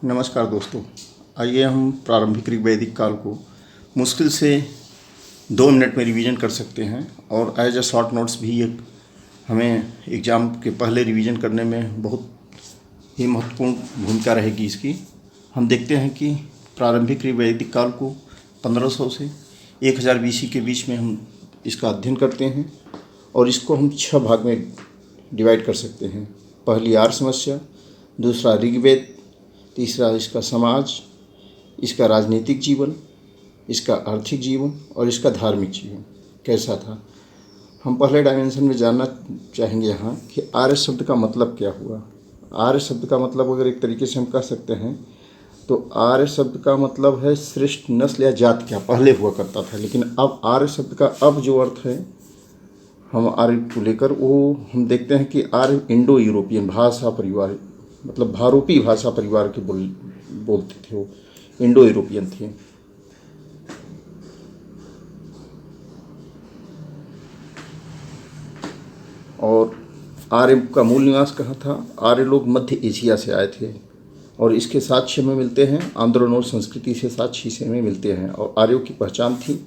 नमस्कार दोस्तों। आइए हम प्रारंभिक ऋग्वैदिक काल को मुश्किल से 2 मिनट में रिवीजन कर सकते हैं और एज अ शॉर्ट नोट्स भी ये हमें एग्ज़ाम के पहले रिवीजन करने में बहुत ही महत्वपूर्ण भूमिका रहेगी इसकी। हम देखते हैं कि प्रारंभिक ऋग्वैदिक काल को 1500 से 1000 BC के बीच में हम इसका अध्ययन करते हैं और इसको हम 6 भाग में डिवाइड कर सकते हैं। पहली आर्य समस्या, दूसरा ऋग्वेद, तीसरा इसका समाज, इसका राजनीतिक जीवन, इसका आर्थिक जीवन और इसका धार्मिक जीवन कैसा था। हम पहले डायमेंशन में जानना चाहेंगे यहाँ कि आर्य शब्द का मतलब क्या हुआ। आर्य शब्द का मतलब अगर एक तरीके से हम कह सकते हैं तो आर्य शब्द का मतलब है श्रेष्ठ नस्ल या जाति क्या पहले हुआ करता था, लेकिन अब आर्य शब्द का अब जो अर्थ है हम आर्य को लेकर वो हम देखते हैं कि आर्य इंडो यूरोपियन भाषा परिवार मतलब भारोपी भाषा परिवार के बोलते थे, वो इंडो यूरोपियन थे। और आर्य का मूल निवास कहाँ था? आर्य लोग मध्य एशिया से आए थे और इसके साक्ष्य में मिलते हैं, आंध्रोनोर संस्कृति से साक्ष्य में मिलते हैं। और आर्यों की पहचान थी,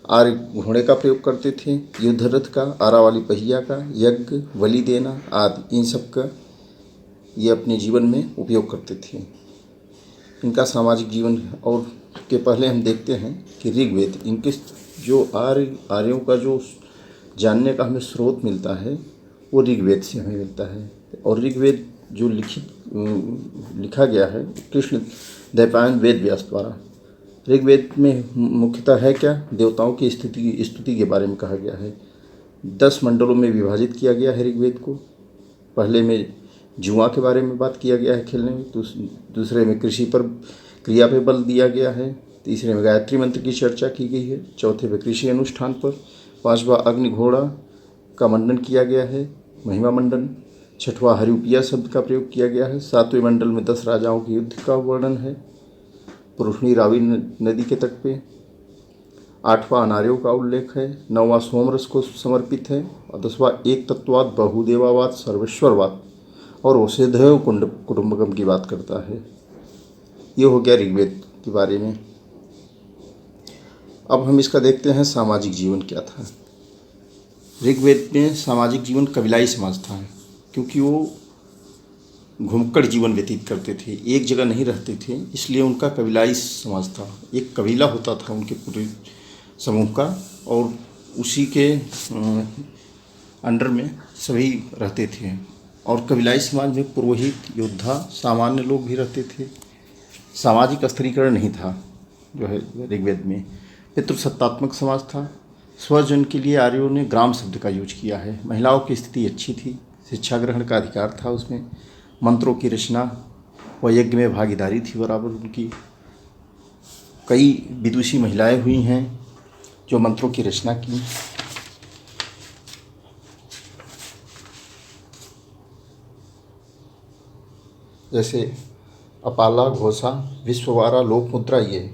आर्य घोड़े का प्रयोग करते थे, युद्ध रथ का, आरा वाली पहिया का, यज्ञ बलि देना आदि इन सब का ये अपने जीवन में उपयोग करते थे। इनका सामाजिक जीवन और के पहले हम देखते हैं कि ऋग्वेद, इनके जो आर्यों का जो जानने का हमें स्रोत मिलता है वो ऋग्वेद से हमें मिलता है। और ऋग्वेद जो लिखा गया है कृष्ण द्वैपायन वेद व्यास द्वारा। ऋग्वेद में मुख्यतः है क्या? देवताओं की स्तुति के बारे में कहा गया है। 10 मंडलों में विभाजित किया गया है ऋग्वेद को। पहले में जुआ के बारे में बात किया गया है खेलने में, दूसरे में कृषि पर क्रिया पे बल दिया गया है, तीसरे में गायत्री मंत्र की चर्चा की गई है, चौथे में कृषि अनुष्ठान पर, 5वां अग्नि घोड़ा का मंडन किया गया है, महिमा मंडन, 6वां हरिउपिया शब्द का प्रयोग किया गया है, 7वें मंडल में 10 राजाओं के युद्ध का वर्णन है पुरुषनी रावी नदी के तट पे, 8वां अनार्यों का उल्लेख है, 9वां सोमरस को समर्पित है और 10वां एक तत्ववाद, बहुदेवावाद, सर्वेश्वरवाद और वसुधैव कुटुंबकम की बात करता है। ये हो गया ऋग्वेद के बारे में। अब हम इसका देखते हैं सामाजिक जीवन क्या था। ऋग्वेद में सामाजिक जीवन कबीलाई समाज था, क्योंकि वो घुमक्कड़ जीवन व्यतीत करते थे, एक जगह नहीं रहते थे, इसलिए उनका कबीलाई समाज था। एक कबीला होता था उनके पूरे समूह का और उसी के अंडर में सभी रहते थे। और कबीलाई समाज में पुरोहित, योद्धा, सामान्य लोग भी रहते थे। सामाजिक स्तरीकरण नहीं था जो है ऋग्वेद में। पितृसत्तात्मक समाज था। स्वजन के लिए आर्यों ने ग्राम शब्द का यूज किया है। महिलाओं की स्थिति अच्छी थी, शिक्षा ग्रहण का अधिकार था उसमें, मंत्रों की रचना व यज्ञ में भागीदारी थी बराबर उनकी। कई विदुषी महिलाएं हुई हैं जो मंत्रों की रचना की। जैसे अपाला, घोषा, विश्ववारा, लोकमुद्रा, ये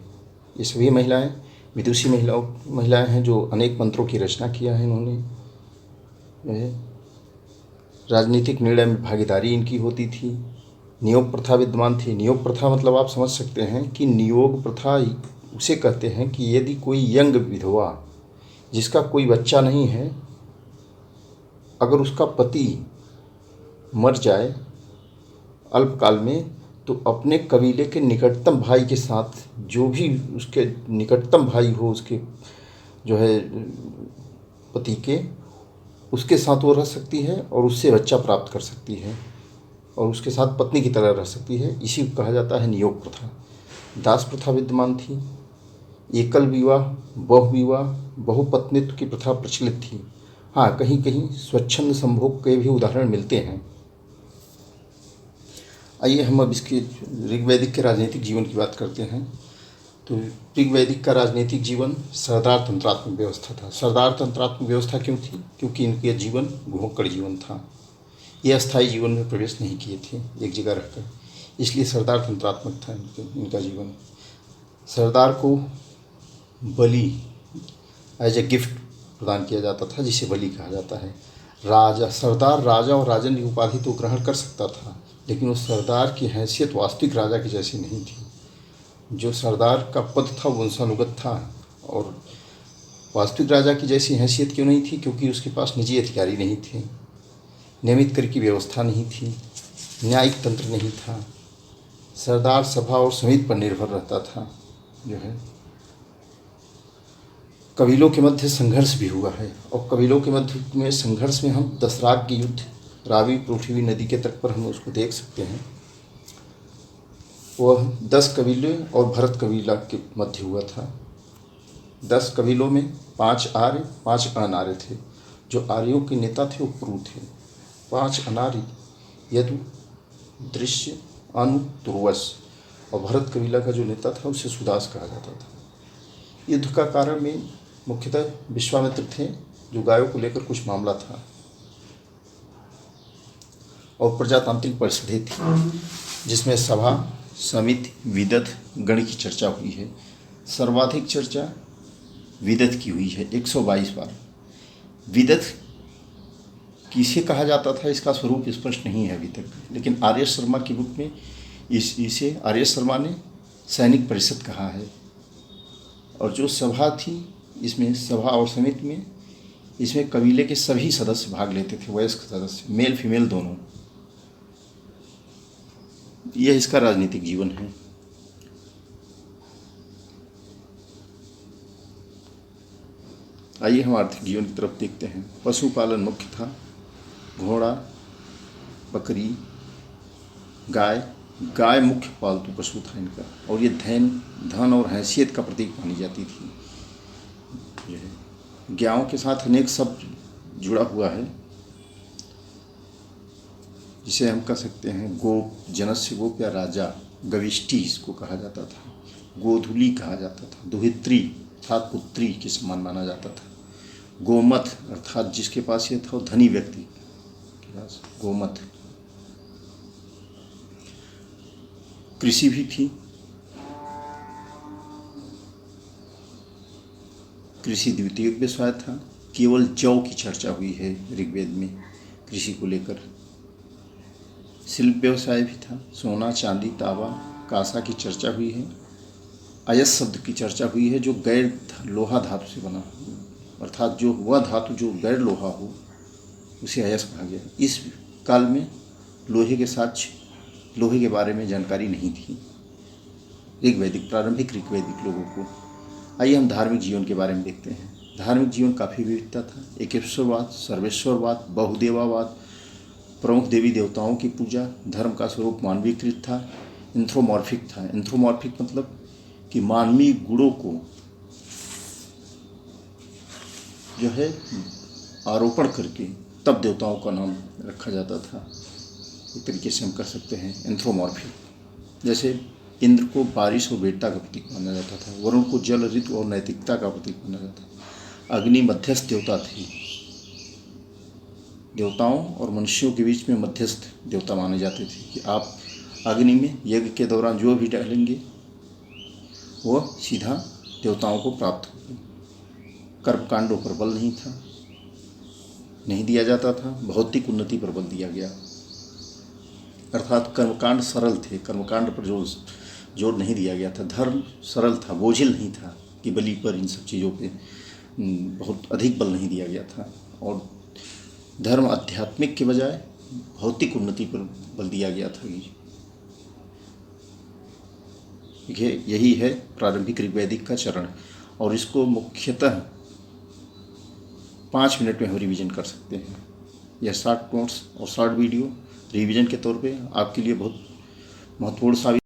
सभी महिलाएं विदुषी महिलाएं हैं जो अनेक मंत्रों की रचना किया है इन्होंने। राजनीतिक निर्णय में भागीदारी इनकी होती थी। नियोग प्रथा विद्यमान थी। नियोग प्रथा मतलब आप समझ सकते हैं कि नियोग प्रथा उसे कहते हैं कि यदि कोई यंग विधवा जिसका कोई बच्चा नहीं है, अगर उसका पति मर जाए अल्पकाल में, तो अपने कबीले के निकटतम भाई के साथ, जो भी उसके निकटतम भाई हो उसके जो है पति के, उसके साथ वो रह सकती है और उससे बच्चा प्राप्त कर सकती है और उसके साथ पत्नी की तरह रह सकती है। इसी को कहा जाता है नियोग प्रथा। दास प्रथा विद्यमान थी। एकल विवाह, बहुविवाह, बहुपत्नित्व की प्रथा प्रचलित थी। हाँ, कहीं कहीं स्वच्छंद संभोग के भी उदाहरण मिलते हैं। आइए हम अब इसके ऋग्वैदिक के राजनीतिक जीवन की बात करते हैं। तो ऋग्वैदिक का राजनीतिक जीवन सरदार तंत्रात्मक व्यवस्था था। सरदार तंत्रात्मक व्यवस्था क्यों थी? क्योंकि इनका जीवन घुमक्कड़ जीवन था। ये अस्थायी जीवन में प्रवेश नहीं किए थे एक जगह रहकर, इसलिए सरदार तंत्रात्मक था इनका जीवन। सरदार को बलि एज ए गिफ्ट प्रदान किया जाता था, जिसे बलि कहा जाता है। सरदार राजा और राजन की उपाधि तो ग्रहण कर सकता था, लेकिन उस सरदार की हैसियत वास्तविक राजा की जैसी नहीं थी। जो सरदार का पद था वो वंशानुगत था, और वास्तविक राजा की जैसी हैसियत क्यों नहीं थी? क्योंकि उसके पास निजी अधिकारी नहीं थे, नियमित कर की व्यवस्था नहीं थी, न्यायिक तंत्र नहीं था। सरदार सभा और समिति पर निर्भर रहता था। जो है कबीलों के मध्य संघर्ष भी हुआ है, और कबीलों के मध्य में संघर्ष में हम दसराग की युद्ध रावी पृथ्वी नदी के तट पर हम उसको देख सकते हैं। वह 10 कबीले और भरत कबीला के मध्य हुआ था। 10 कबीलों में 5 आर्य 5 अनार्य थे। जो आर्यों के नेता थे वो पुरु थे। 5 अनार्य यदु, दृश्य, अनु, तुर्वस, और भरत कबीला का जो नेता था उसे सुदास कहा जाता था। युद्ध का कारण में मुख्यतः विश्वामित्र थे, जो गायों को लेकर कुछ मामला था, और प्रजातांत्रिक परिषदें थी जिसमें सभा, समिति, विदत, गण की चर्चा हुई है। सर्वाधिक चर्चा विदत की हुई है 122 बार। विदत किसे कहा जाता था इसका स्वरूप स्पष्ट नहीं है अभी तक, लेकिन आर्य शर्मा की बुक में इसे आर्य शर्मा ने सैनिक परिषद कहा है। और जो सभा थी, इसमें सभा और समिति में इसमें कबीले के सभी सदस्य भाग लेते थे, वयस्क सदस्य, मेल फीमेल दोनों। यह इसका राजनीतिक जीवन है। आइए हम आर्थिक जीवन की तरफ देखते हैं। पशुपालन मुख्य था। घोड़ा, बकरी, गाय मुख्य पालतू पशु था इनका, और ये धन और हैसियत का प्रतीक मानी जाती थी। गायों के साथ अनेक शब्द जुड़ा हुआ है, जिसे हम कह सकते हैं गोप, जनस्य गोप या राजा, गविष्ठी इसको कहा जाता था, गोधुली कहा जाता था, दुहित्री अर्थात पुत्री के समान माना जाता था, गोमत अर्थात जिसके पास ये था वो धनी व्यक्ति के पास गोमत। कृषि भी थी। कृषि द्वितीय विषय था। केवल जौ की चर्चा हुई है ऋग्वेद में कृषि को लेकर। शिल्प व्यवसाय भी था। सोना, चांदी, तांबा, कांसा की चर्चा हुई है। अयस शब्द की चर्चा हुई है, जो गैर लोहा धातु से बना, अर्थात जो वह धातु जो गैर लोहा हो उसे अयस कहा गया। इस काल में लोहे के साक्ष्य, लोहे के बारे में जानकारी नहीं थी प्रारंभिक ऋग्वैदिक लोगों को। आइए हम धार्मिक जीवन के बारे में देखते हैं। धार्मिक जीवन काफ़ी विविधता था। एकेश्वरवाद, सर्वेश्वरवाद, बहुदेवावाद, प्रमुख देवी देवताओं की पूजा, धर्म का स्वरूप मानवीकृत था, एंथ्रोमॉर्फिक था। एंथ्रोमॉर्फिक मतलब कि मानवीय गुणों को जो है आरोपण करके तब देवताओं का नाम रखा जाता था। एक तरीके से हम कर सकते हैं एंथ्रोमॉर्फिक। जैसे इंद्र को बारिश और वीरता का प्रतीक माना जाता था, वरुण को जल, ऋतु और नैतिकता का प्रतीक माना जाता था। अग्नि मध्यस्थ देवता थी। देवताओं और मनुष्यों के बीच में मध्यस्थ देवता माने जाते थे कि आप अग्नि में यज्ञ के दौरान जो भी डालेंगे वह सीधा देवताओं को प्राप्त होगा। कर्मकांडों पर बल नहीं दिया जाता था। भौतिक उन्नति पर बल दिया गया, अर्थात कर्मकांड सरल थे, कर्मकांड पर जोर नहीं दिया गया था। धर्म सरल था, बोझिल नहीं था कि बलि पर, इन सब चीज़ों पे बहुत अधिक बल नहीं दिया गया था। और धर्म आध्यात्मिक के बजाय भौतिक उन्नति पर बल दिया गया था। यही है प्रारंभिक ऋग्वैदिक का चरण, और इसको मुख्यतः 5 मिनट में हम रिवीजन कर सकते हैं। यह शॉर्ट नोट्स और शॉर्ट वीडियो रिवीजन के तौर पे आपके लिए बहुत महत्वपूर्ण साबित